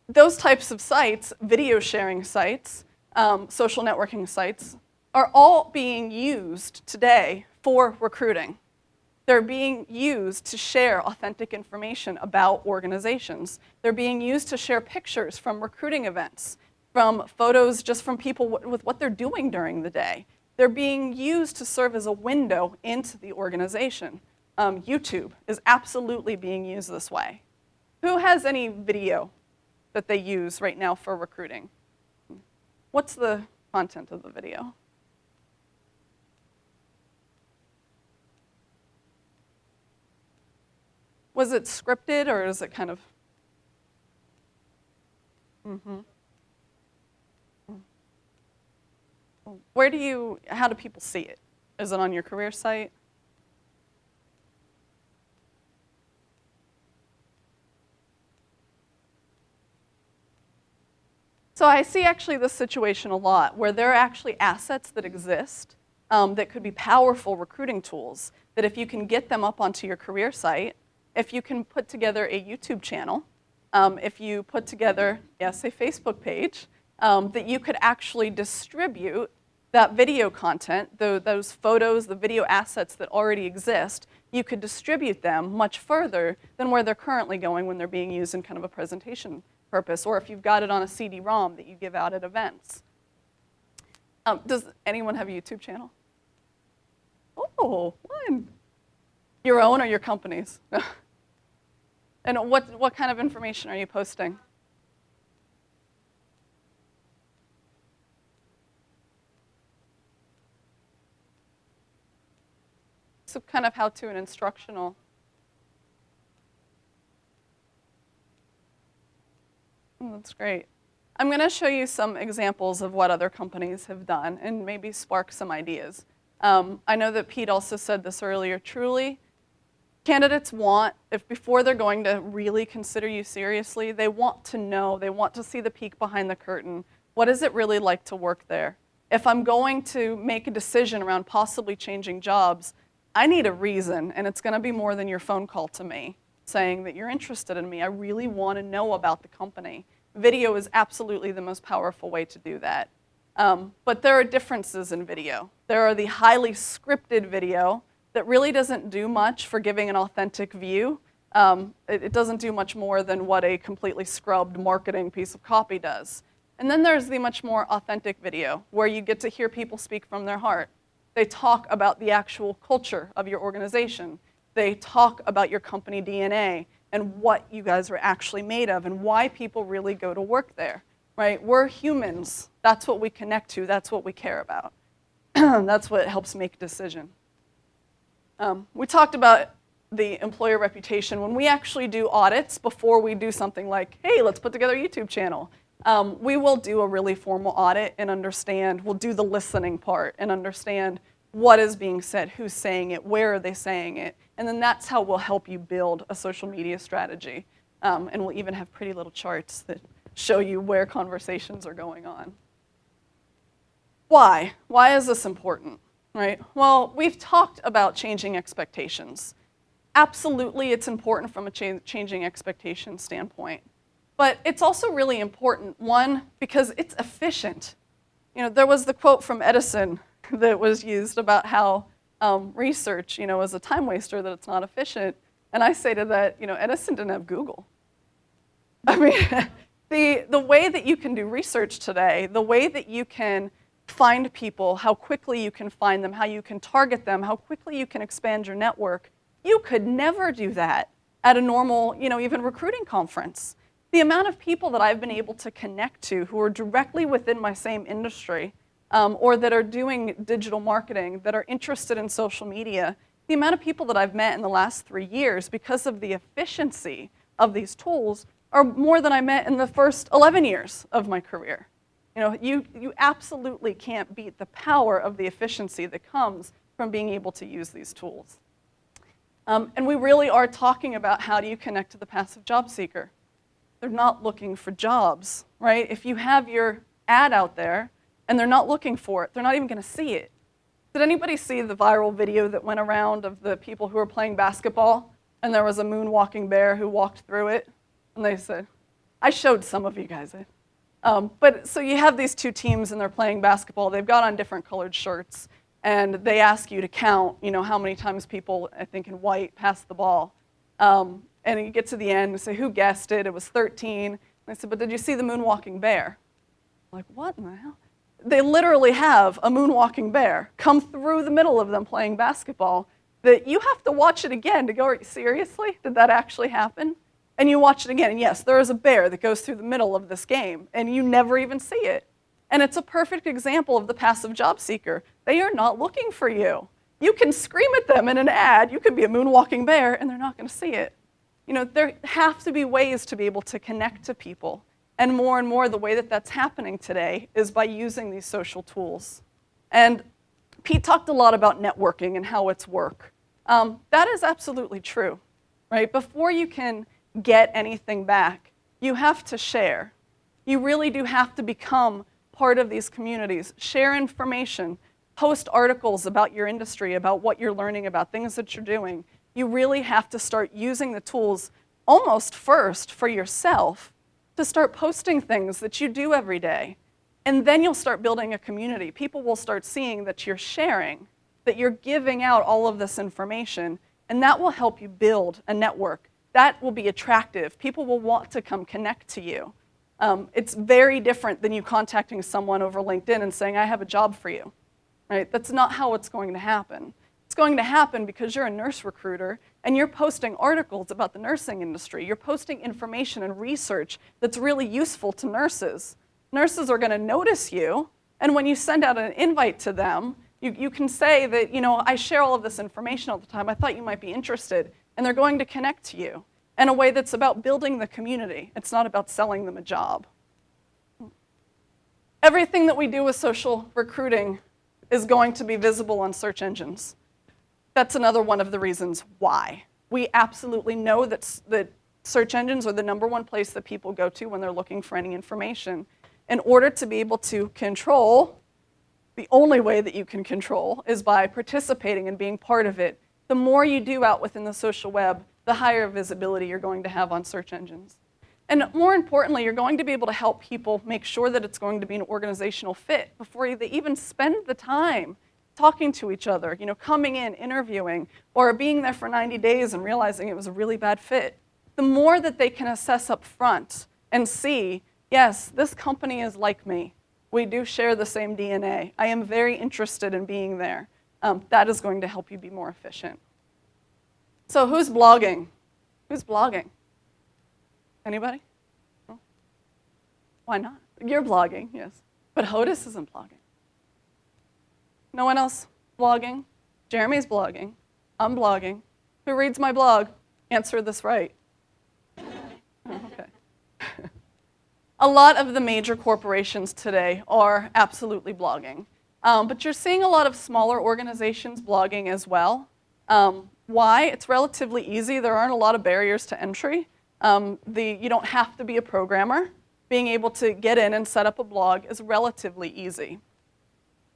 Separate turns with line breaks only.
those types of sites, video sharing sites, social networking sites, are all being used today for recruiting. They're being used to share authentic information about organizations. They're being used to share pictures from recruiting events, from photos just from people with what they're doing during the day. They're being used to serve as a window into the organization. YouTube is absolutely being used this way. Who has any video that they use right now for recruiting? What's the content of the video? Was it scripted or is it kind of? How do people see it? Is it on your career site? So I see actually this situation a lot where there are actually assets that exist that could be powerful recruiting tools that if you can get them up onto your career site, if you can put together a YouTube channel, if you put together, yes, a Facebook page, that you could actually distribute that video content, those photos, the video assets that already exist, you could distribute them much further than where they're currently going when they're being used in kind of a presentation purpose, or if you've got it on a CD-ROM that you give out at events. Does anyone have a YouTube channel? Oh, one. Your own or your company's? And what kind of information are you posting? So kind of how to an instructional. That's great. I'm going to show you some examples of what other companies have done and maybe spark some ideas. I know that Pete also said this earlier. Truly, candidates want, if before they're going to really consider you seriously, they want to know, they want to see the peek behind the curtain. What is it really like to work there? If I'm going to make a decision around possibly changing jobs, I need a reason, and it's going to be more than your phone call to me saying that you're interested in me. I really want to know about the company. Video is absolutely the most powerful way to do that. But there are differences in video. There are the highly scripted video that really doesn't do much for giving an authentic view. It doesn't do much more than what a completely scrubbed marketing piece of copy does. And then there's the much more authentic video where you get to hear people speak from their heart. They talk about the actual culture of your organization. They talk about your company DNA and what you guys are actually made of and why people really go to work there, right? We're humans. That's what we connect to. That's what we care about. That's what helps make a decision. We talked about the employer reputation. When we actually do audits before we do something like, hey, let's put together a YouTube channel, we will do a really formal audit and understand, we'll do the listening part and understand what is being said, who's saying it, where are they saying it, and then that's how we'll help you build a social media strategy. And we'll even have pretty little charts that show you where conversations are going on. Why? Why is this important, right? Well, we've talked about changing expectations. Absolutely, it's important from a changing expectation standpoint. But it's also really important, one, because it's efficient. You know, there was the quote from Edison that was used about how research, you know, is a time waster, that it's not efficient. And I say to that, you know, Edison didn't have Google. I mean, the way that you can do research today, the way that you can find people, how quickly you can find them, how you can target them, how quickly you can expand your network, you could never do that at a normal, you know, even recruiting conference. The amount of people that I've been able to connect to who are directly within my same industry or that are doing digital marketing, that are interested in social media, the amount of people that I've met in the last 3 years because of the efficiency of these tools are more than I met in the first 11 years of my career. You know, you absolutely can't beat the power of the efficiency that comes from being able to use these tools. And we really are talking about how do you connect to the passive job seeker. They're not looking for jobs, right? If you have your ad out there and they're not looking for it, they're not even going to see it. Did anybody see the viral video that went around of the people who were playing basketball and there was a moonwalking bear who walked through it? And they said, I showed some of you guys it. But so you have these two teams and they're playing basketball. They've got on different colored shirts, and they ask you to count, how many times people, I think in white, pass the ball. And you get to the end and say, who guessed it? It was 13. And I said, but did you see the moonwalking bear? I'm like, what in the hell? They literally have a moonwalking bear come through the middle of them playing basketball that you have to watch it again to go, seriously? Did that actually happen? And you watch it again, and yes, there is a bear that goes through the middle of this game, and you never even see it. And it's a perfect example of the passive job seeker. They are not looking for you. You can scream at them in an ad, you could be a moonwalking bear, and they're not going to see it. There have to be ways to be able to connect to people. And more, the way that that's happening today is by using these social tools. And Pete talked a lot about networking and how it's work. That is absolutely true, right? Before you can get anything back, you have to share. You really do have to become part of these communities, share information, post articles about your industry, about what you're learning about, things that you're doing. You really have to start using the tools almost first for yourself to start posting things that you do every day. And then you'll start building a community. People will start seeing that you're sharing, that you're giving out all of this information, and that will help you build a network. That will be attractive. People will want to come connect to you. It's very different than you contacting someone over LinkedIn and saying, I have a job for you, right? That's not how it's going to happen. It's going to happen because you're a nurse recruiter and you're posting articles about the nursing industry. You're posting information and research that's really useful to nurses. Nurses are going to notice you, and when you send out an invite to them, you can say that, I share all of this information all the time. I thought you might be interested. And they're going to connect to you in a way that's about building the community. It's not about selling them a job. Everything that we do with social recruiting is going to be visible on search engines. That's another one of the reasons why. We absolutely know that search engines are the #1 place that people go to when they're looking for any information. In order to be able to control, the only way that you can control is by participating and being part of it. The more you do out within the social web, the higher visibility you're going to have on search engines. And more importantly, you're going to be able to help people make sure that it's going to be an organizational fit before they even spend the time talking to each other, coming in, interviewing, or being there for 90 days and realizing it was a really bad fit. The more that they can assess up front and see, yes, this company is like me. We do share the same DNA. I am very interested in being there. That is going to help you be more efficient. So who's blogging? Who's blogging? Anybody? No? Why not? You're blogging, yes. But HOTUS isn't blogging. No one else blogging? Jeremy's blogging. I'm blogging. Who reads my blog? Answer this right. Okay. A lot of the major corporations today are absolutely blogging. But you're seeing a lot of smaller organizations blogging as well. Why? It's relatively easy. There aren't a lot of barriers to entry. You don't have to be a programmer. Being able to get in and set up a blog is relatively easy.